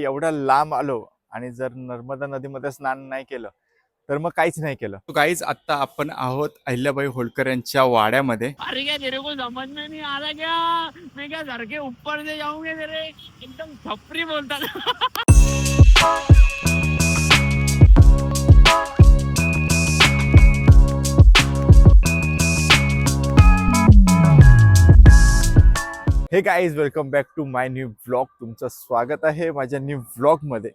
एवढा लांब आलो आणि जर नर्मदा नदीमध्ये स्नान नाही केलं तर मग काहीच नाही केलं. गाईज आता आपण आहोत अहिल्याबाई होळकर यांच्या वाड्यामध्ये. अरे क्या तेरे को समझ में नहीं आ रहा क्या? मैं क्या घर के ऊपर से जाऊंगे तेरे एकदम छपरी बोलता था. Hey guys, welcome back to my new vlog. तुमचं स्वागत आहे माझ्या न्यू व्लॉगमध्ये.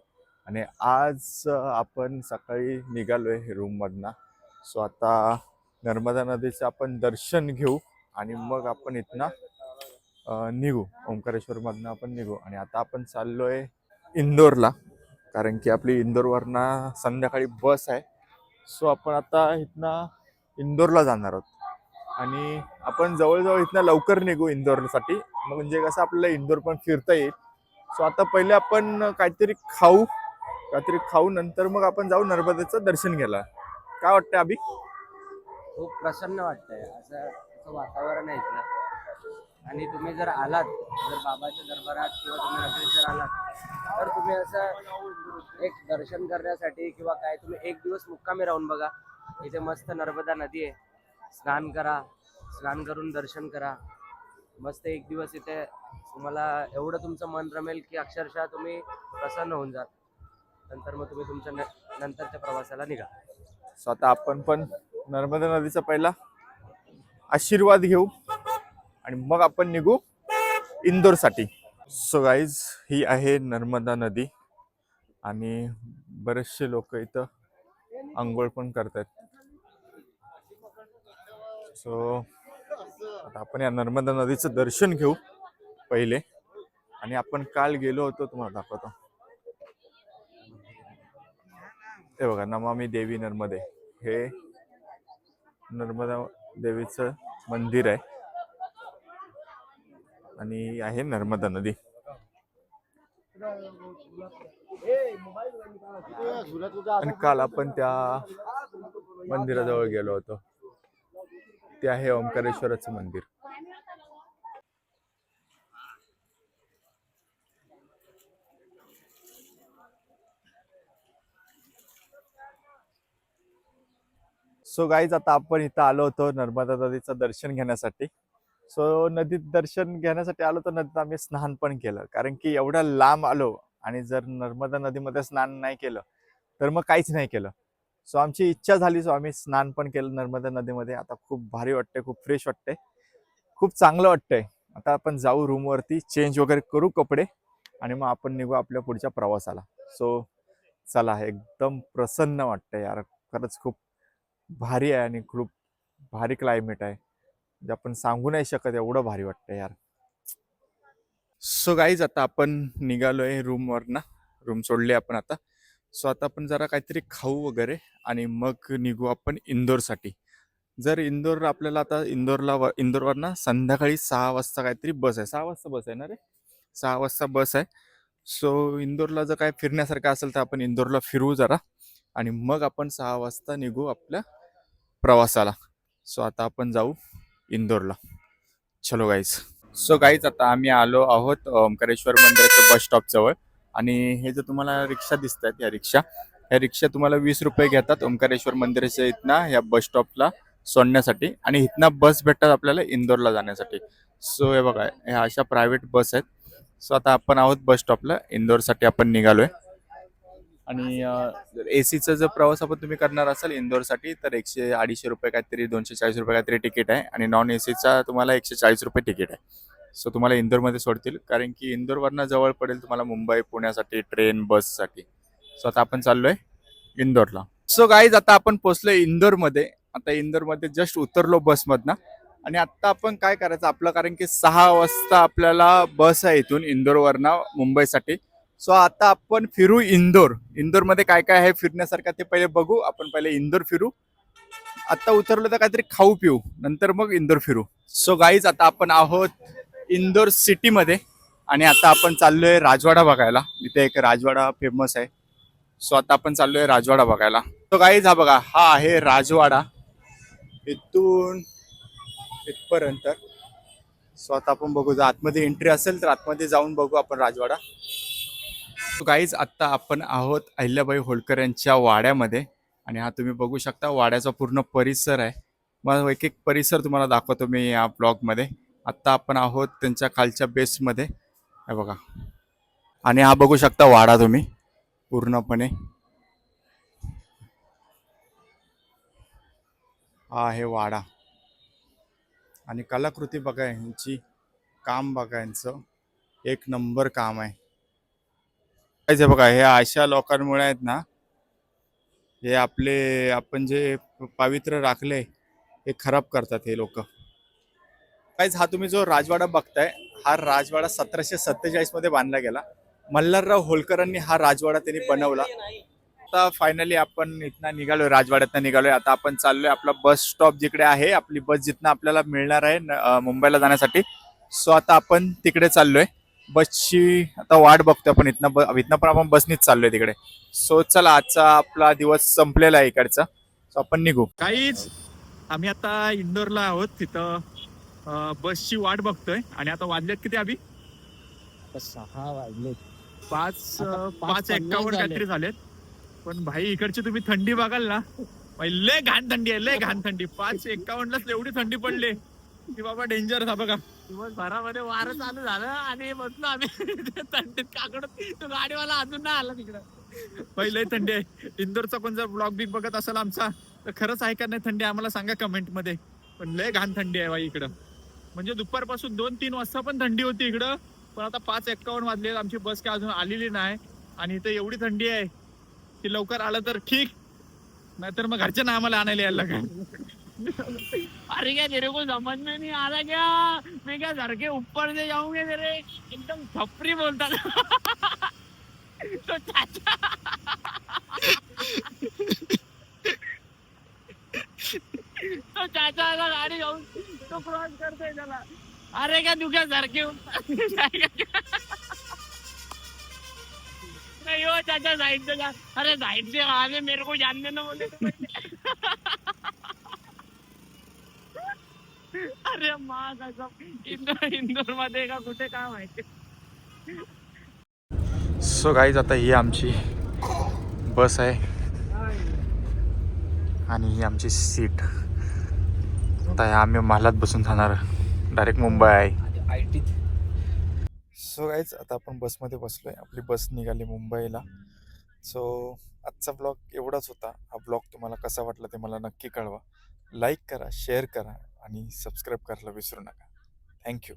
आणि आज आपण सकाळी निघालोय रूममधनं. सो आता नर्मदा नदीचं आपण दर्शन घेऊ आणि मग आपण इथनं निघू. ओंकारेश्वरमधनं आपण निघू आणि आता आपण चाललोय इंदोरला, कारण की आपली इंदोरवरनं संध्याकाळी बस आहे. सो आपण आता इथनं इंदोरला जाणार आहोत आणि आपण जवळजवळ इथनं लवकर निघू इंदोरसाठी, म्हणजे कसं आपल्याला इंदोर पण फिरता येईल. सो आता पहिले आपण काहीतरी खाऊ नंतर मग आपण जाऊ नर्मदेचं दर्शन घ्यायला. काय वाटतंय अभि? खूप प्रसन्न वाटतंय. असं वातावरण आहे इथलं. आणि तुम्ही जर आलात, जर बाबाच्या दरबारात किंवा तुम्ही नगरीत जर आलात, तर तुम्ही असं एक दर्शन करण्यासाठी किंवा काय तुम्ही एक दिवस मुक्कामी राहून बघा. इथे मस्त नर्मदा नदी आहे. स्नान करून दर्शन करा. मस्त एक दिवस इथे तुम्हाला एवढं तुमचं मन रमेल की अक्षरशः तुम्ही प्रसन्न होऊन जाल. नंतर मग तुम्ही तुमच्या नंतरच्या प्रवासाला निघा. सो आता आपण पण नर्मदा नदीचा पहिला आशीर्वाद घेऊ आणि मग आपण निघू इंदोरसाठी. सो गाईज, ही आहे नर्मदा नदी आणि बरेचसे लोक इथं आंघोळ पण करतात. सो आता आपण या नर्मदा नदीचं दर्शन घेऊ पहिले. आणि आपण काल गेलो होतो, तुम्हाला दाखवतो. हे बघा, नमामि देवी नर्मदे, हे नर्मदा देवीचं मंदिर आहे आणि आहे नर्मदा नदी. आणि काल आपण त्या मंदिराजवळ गेलो होतो. ते आहे ओंकारेश्वराचं मंदिर. सो गाईज, आता आपण इथं आलो होतो नर्मदा नदीचं दर्शन घेण्यासाठी. सो नदीत दर्शन घेण्यासाठी आलो तर नदीत आम्ही स्नान पण केलं, कारण की एवढ्या लांब आलो आणि जर नर्मदा नदीमध्ये स्नान नाही केलं तर मग काहीच नाही केलं. सो आमची इच्छा झाली, सो आम्ही स्नान पण केलं नर्मदा नदीमध्ये. आता खूप भारी वाटतंय, खूप फ्रेश वाटतंय, खूप चांगलं वाटतंय. आता आपण जाऊ रूमवरती, चेंज वगैरे करू कपडे आणि मग आपण निघू आपल्या पुढच्या प्रवासाला. सो चला, एकदम प्रसन्न वाटतंय यार, खरंच खूप भारी आहे आणि खूप भारी क्लायमेट आहे, जे आपण सांगू नाही शकत, एवढं भारी वाटतंय यार. सो गाईज, आता आपण निघालोय रूमवरनं, रूम सोडली आपण आता. सो आता आपण जरा काहीतरी खाऊ वगैरे आणि मग निघू आपण इंदोरसाठी. जर इंदोर आपल्याला आता इंदोरवरनं संध्याकाळी 6 वाजता काहीतरी बस आहे. 6 वाजता बस आहे ना रे? 6 वाजता बस आहे. सो इंदोरला जर काय फिरण्यासारखं असेल तर आपण इंदोरला फिरू जरा आणि मग आपण 6 वाजता निघू आपल्या प्रवासाला. सो आता आपण जाऊ इंदोरला. चलो गाईज. सो गाईज, आता आम्ही आलो आहोत ओंकारेश्वर मंदिराच्या बस स्टॉप जवळ. आणि हे जर तुम्हाला रिक्षा दिसत आहेत, ह्या रिक्षा तुम्हाला 20 रुपये घेतात ओंकारेश्वर मंदिराच्या इथनं या बस स्टॉपला सोडण्यासाठी, आणि इथनं बस भेटतात आपल्याला इंदोरला जाण्यासाठी. सो हे बघा, ह्या अशा प्रायव्हेट बस आहेत. सो आता आपण आहोत बस स्टॉपला, इंदोरसाठी आपण निघालोय. आणि एसीचा जर प्रवास आपण तुम्ही करणार असाल इंदोरसाठी तर 100-250 रुपये काहीतरी, 240 रुपये काहीतरी तिकीट आहे. आणि नॉन एसीचा तुम्हाला 140 रुपये तिकीट आहे. सो तुम्हाला इंदोरमध्ये सोडतील, कारण की इंदोरवरनं जवळ पडेल तुम्हाला मुंबई पुण्यासाठी ट्रेन बससाठी. सो आता आपण चाललोय इंदोरला. सो गाईज, आता आपण पोहोचलोय इंदोरमध्ये. आता इंदोरमध्ये जस्ट उतरलो बसमधनं. आणि आता आपण काय करायचं आपलं, कारण की 6 वाजता आपल्याला बस आहे इथून इंदोरवरनं मुंबईसाठी. सो आता आपण फिरू इंदोरमध्ये काय काय आहे फिरण्यासारखं ते पहिले बघू. आपण पहिले इंदोर फिरू. आता उतरलो तर काहीतरी खाऊ पिऊ, नंतर मग इंदोर फिरू. सो गाईज, आता आपण आहोत इंदोर सिटीमध्ये आणि आता आपण चाललोय राजवाडा बघायला. इथे एक राजवाडा फेमस आहे. सो आता आपण चाललोय राजवाडा बघायला. सो गाईज, हा बघा, हा आहे राजवाडा इथून इथपर्यंत. सो आता आपण बघू, जर आतमध्ये एंट्री असेल तर आतमध्ये जाऊन बघू आपण राजवाडा. गाईज आत्ता आपण आहोत अहिल्याबाई होळकर यांच्या वाड्यामध्ये आणि हा तुम्ही बघू शकता वाड्याचा पूर्ण परिसर आहे. मग एक एक परिसर तुम्हाला दाखवतो मी या ब्लॉगमध्ये. आत्ता आपण आहोत त्यांच्या खालच्या बेसमध्ये हे बघा आणि हा बघू शकता वाडा तुम्ही पूर्णपणे. हा आहे वाडा आणि कलाकृती बघा यांची, काम बघा यांचं एक नंबर काम आहे. हे बघा हे अशा लोकांमुळे आहेत ना, हे आपले आपण जे पावित्र्य राखले हे खराब करतात हे लोक. काहीच हा तुम्ही जो राजवाडा बघताय हा राजवाडा 1747 मध्ये बांधला गेला. मल्हारराव होळकरांनी हा राजवाडा त्यांनी बनवला. आता फायनली आपण इथनं निघालोय, राजवाड्यातनं निघालोय. आता आपण चाललोय आपला बस स्टॉप जिकडे आहे, आपली बस जिथनं आपल्याला मिळणार आहे मुंबईला जाण्यासाठी. सो आता आपण तिकडे चाललोय. बसची आता वाट बघतोय आपण. इथनं पण आपण बसनीच चाललोय तिकडे. सो चला आजचा आपला दिवस संपलेला आहे इकडचा. सो आपण निघू. काहीच आम्ही आता इंदोरला आहोत. तिथं बसची वाट बघतोय आणि आता वाजलेत किती अभि? 6 वाजले. 5:51 काहीतरी झालेत. पण भाई इकडची तुम्ही थंडी बघाल ना, लय घाण थंडी आहे, लय घाण थंडी. 5:51लाच एवढी थंडी पडली की बाबा डेंजर था बघा. दिवसभरामध्ये वारं चालू झालं आणि बसलो आम्ही थंडीत काकडत. तो गाडीवाला अजून नाही आला तिकडं. लय थंडी आहे. इंदोरचा कोण जर ब्लॉग बिग बघत असेल आमचा तर खरंच आहे का नाही थंडी आम्हाला सांगा कमेंट मध्ये. पण लय घाण थंडी आहे भाई इकडं. म्हणजे दुपारपासून 2-3 वाजता पण थंडी होती इकडं. पण आता 5:51 वाजले, आमची बस काय अजून आलेली नाही आणि इथं एवढी थंडी आहे की लवकर आलं तर ठीक, नाहीतर मग घरचे ना आम्हाला आणायला यायला लागेल. अरे क्या तेरे को समझ में नहीं आ रहा क्या, मैं क्या घर के ऊपर से जाऊंगे तेरे, एकदम छपरी बोलता था. तो चाचा तो चाचा आला गाडी जाऊन तो क्रॉस करतोय त्याला. अरे क्या तू क्या घर के ऊपर नहीं हो चाचा, साइड से जा. अरे साइड से आगे मेरे को जानने ना बोले तो अरे माँ कसम, इंदोर मध्ये का कुठे काय माहिती. सो गाईज आता ही आमची बस आहे आणि ही आमची सीट. आता आम्ही महालात बसून जाणार, डायरेक्ट मुंबई आहे. सो गाईज आता आपण बसमध्ये बसलोय, आपली बस निघाली मुंबईला. सो आजचा ब्लॉग एवढाच होता. हा ब्लॉग तुम्हाला कसा वाटला ते मला नक्की कळवा. लाईक करा, शेअर करा आणि सबस्क्राईब करायला विसरू नका. थँक्यू.